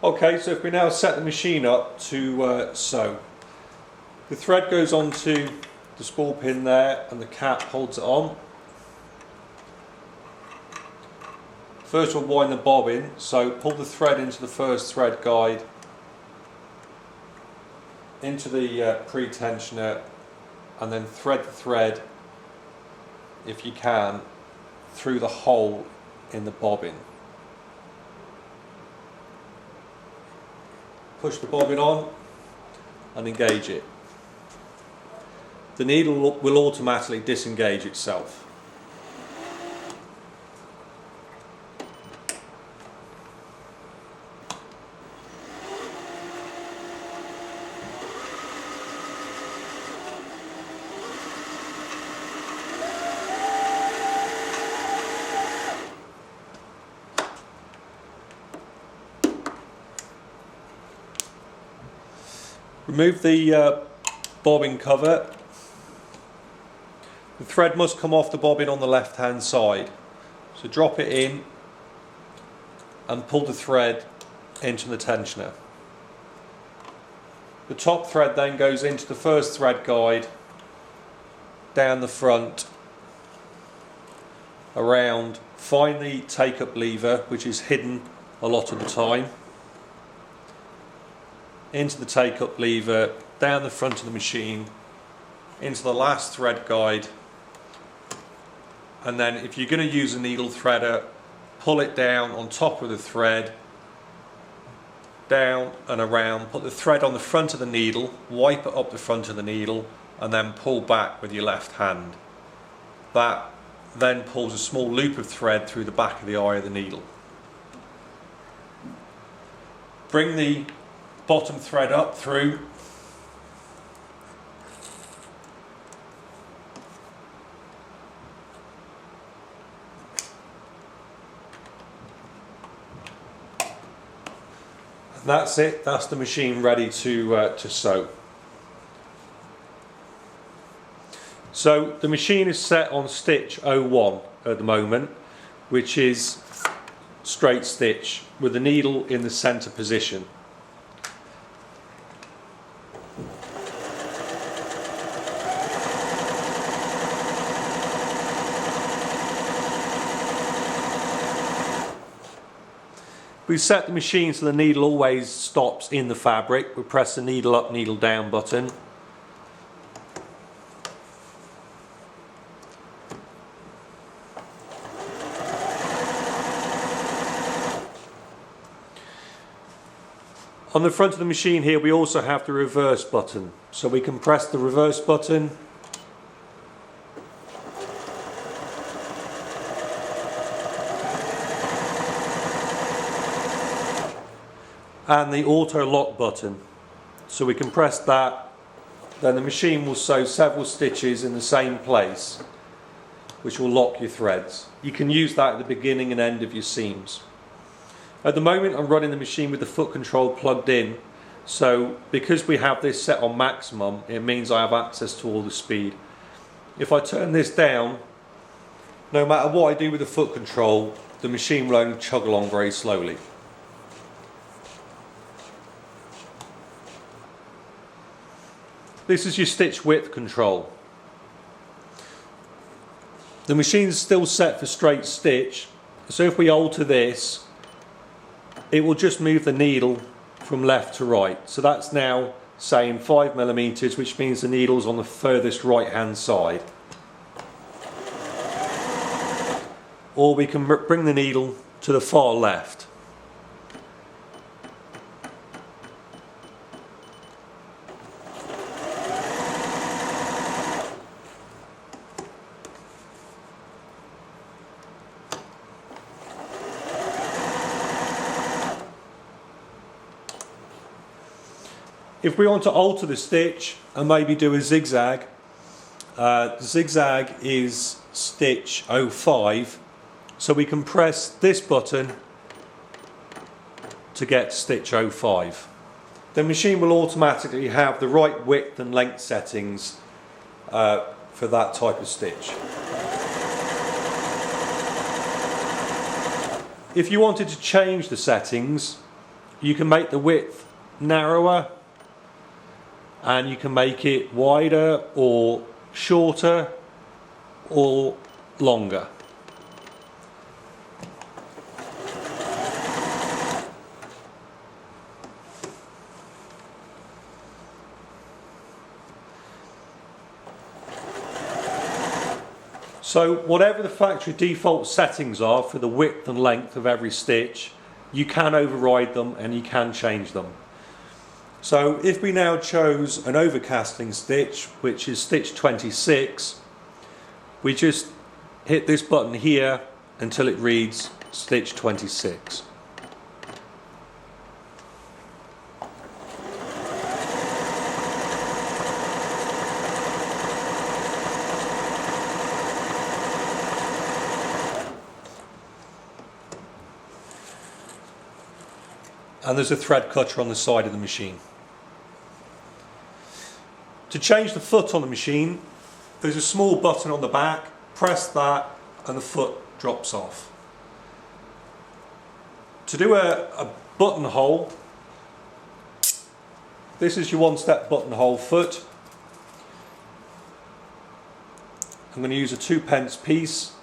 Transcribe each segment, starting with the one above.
Okay, so if we now set the machine up to sew, the thread goes onto the spool pin there and the cap holds it on. First we'll wind the bobbin, so pull the thread into the first thread guide, into the pre-tensioner, and then thread the thread, if you can, through the hole in the bobbin. Push the bobbin on and engage it. The needle will automatically disengage itself. Remove the bobbin cover. The thread must come off the bobbin on the left hand side. So drop it in and pull the thread into the tensioner. The top thread then goes into the first thread guide, down the front, around. Find the take up lever, which is hidden a lot of the time. Into the take up lever, down the front of the machine, into the last thread guide, and then if you're going to use a needle threader, pull it down on top of the thread, down and around, put the thread on the front of the needle, wipe it up the front of the needle, and then pull back with your left hand. That then pulls a small loop of thread through the back of the eye of the needle. Bring the bottom thread up through, and that's it. That's the machine ready to sew. So the machine is set on stitch 01 at the moment, which is straight stitch with the needle in the center position. We set the machine so the needle always stops in the fabric. We press the needle up, needle down button. On the front of the machine here we also have the reverse button. So we can press the reverse button . And the auto lock button, so we can press that, then the machine will sew several stitches in the same place, which will lock your threads. You can use that at the beginning and end of your seams. At the moment I'm running the machine with the foot control plugged in, so because we have this set on maximum, it means I have access to all the speed. If I turn this down, no matter what I do with the foot control, the machine will only chug along very slowly. This is your stitch width control. The machine is still set for straight stitch, so if we alter this, it will just move the needle from left to right. So that's now saying 5mm, which means the needle's on the furthest right hand side. Or we can bring the needle to the far left. If we want to alter the stitch and maybe do a zigzag, the zigzag is stitch 05, so we can press this button to get stitch 05. The machine will automatically have the right width and length settings for that type of stitch. If you wanted to change the settings, You can make the width narrower and you can make it wider or shorter or longer. So whatever the factory default settings are for the width and length of every stitch, you can override them and you can change them. So if we now chose an overcasting stitch, which is stitch 26, we just hit this button here until it reads stitch 26. And there's a thread cutter on the side of the machine. To change the foot on the machine, there's a small button on the back, press that and the foot drops off. To do a buttonhole, this is your one-step buttonhole foot. I'm going to use a 2p piece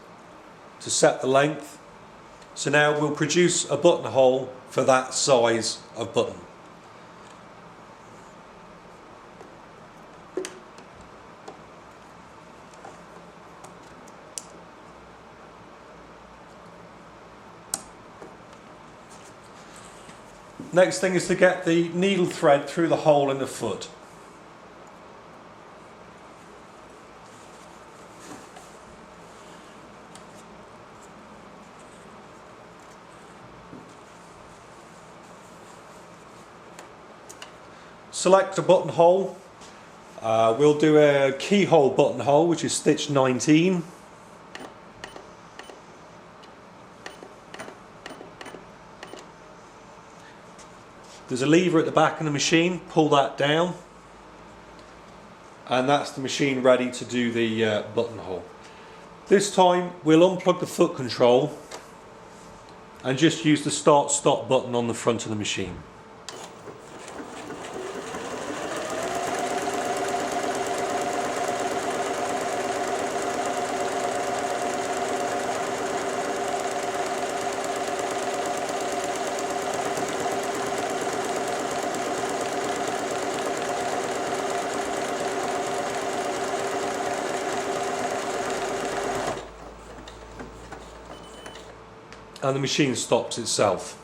to set the length. So now we'll produce a buttonhole for that size of button. Next thing is to get the needle thread through the hole in the foot. Select a buttonhole. We'll do a keyhole buttonhole, which is stitch 19. There's a lever at the back of the machine, pull that down, and that's the machine ready to do the buttonhole. This time we'll unplug the foot control and just use the start-stop button on the front of the machine. And the machine stops itself.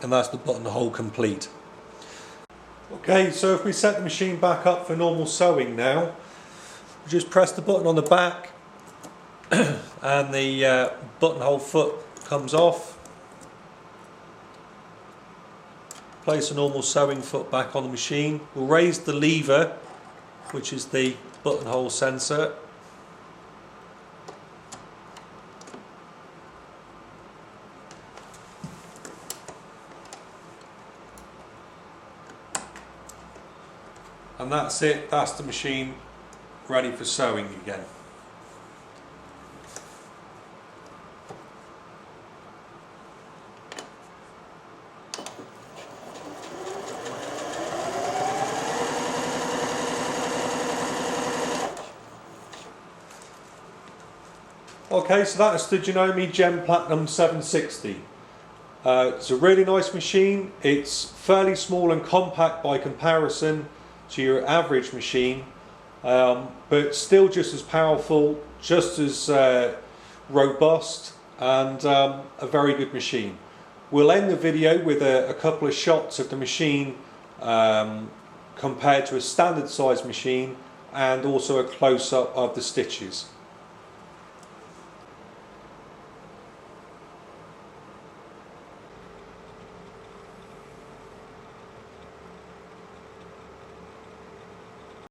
And that's the buttonhole complete. Okay, so if we set the machine back up for normal sewing now, we just press the button on the back and the buttonhole foot comes off. Place a normal sewing foot back on the machine. We'll raise the lever, which is the buttonhole sensor. And that's it, that's the machine ready for sewing again. Okay, so that is the Janome Gem Platinum 760. It's a really nice machine. It's fairly small and compact by comparison to your average machine, but still just as powerful, just as robust, and a very good machine. We'll end the video with a couple of shots of the machine compared to a standard size machine, and also a close-up of the stitches.